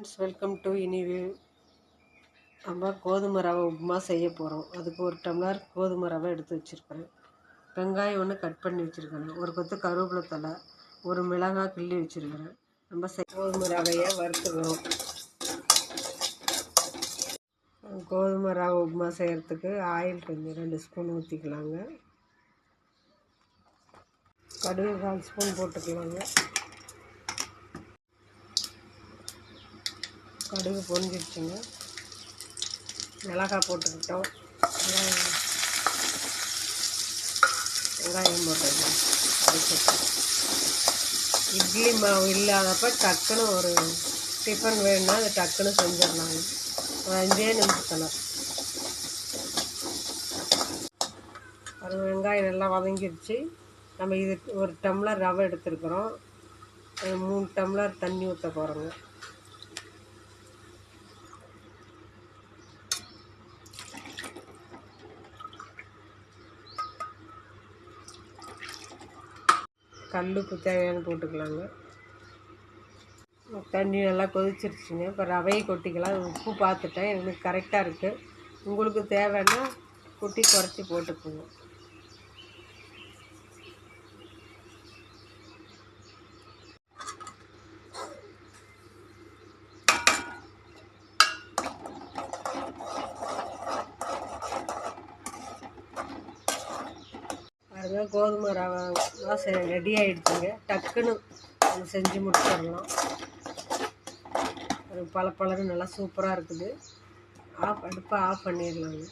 Friends, welcome to இனிவியூ. நம்ம கோதுமை ரவை உப்புமா செய்ய போகிறோம். அதுக்கு ஒரு டம்ளர் கோதுமை ரவை எடுத்து வச்சுருக்கிறேன். வெங்காயம் ஒன்று கட் பண்ணி வச்சுருக்கிறேன். ஒரு கொத்து கருவேப்பிலை தலை, ஒரு மிளகாய் கிள்ளி வச்சுருக்கிறேன். நம்ம கோதுமை ரவையை வறுத்துக்கிறோம். கோதுமை ரவை உப்புமா செய்கிறதுக்கு ஆயில் கொஞ்சம் 2 ஸ்பூன் ஊற்றிக்கலாங்க. கடுகு 1/4 ஸ்பூன் போட்டுக்கலாங்க. கடுகு பொரிஞ்சிடுச்சுங்க. மிளகாய் போட்டுக்கிட்டோம். வெங்காயம் போட்டுக்கலாம். இட்லி மாவு இல்லாதப்ப டக்குன்னு ஒரு டிஃபன் வேணும்னா அது டக்குன்னு செஞ்சிடலாங்க. ஒரு 5 நிமிஷத்தில். அது வெங்காயம் நல்லா வதங்கிடுச்சு. நம்ம இதுக்கு ஒரு டம்ளர் ரவை எடுத்துருக்குறோம். 3 டம்ளர் தண்ணி ஊற்ற போகிறோங்க. கல்லுப்பு தேவையான போட்டுக்கலாங்க. தண்ணி நல்லா கொதிச்சிருச்சுங்க. இப்போ ரவையை கொட்டிக்கலாம். உப்பு பார்த்துட்டேன், எனக்கு கரெக்டாக இருக்குது. உங்களுக்கு தேவைன்னா குட்டி குறைச்சி போட்டுக்கோங்க. அதுதான் கோதுமை ரவை ரெடி ஆகிடுச்சுங்க. டக்குன்னு செஞ்சு முடிச்சிடலாம். பழப்பழன்னு நல்லா சூப்பராக இருக்குது. அடுப்பை ஆஃப் பண்ணிடலாங்க.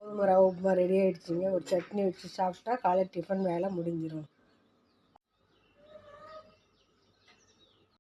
கோதுமை ரவை உப்புமா ரெடி ஆகிடுச்சுங்க. ஒரு சட்னி வச்சு சாப்பிட்டா காலை டிஃபன் வேலை முடிஞ்சிடும்.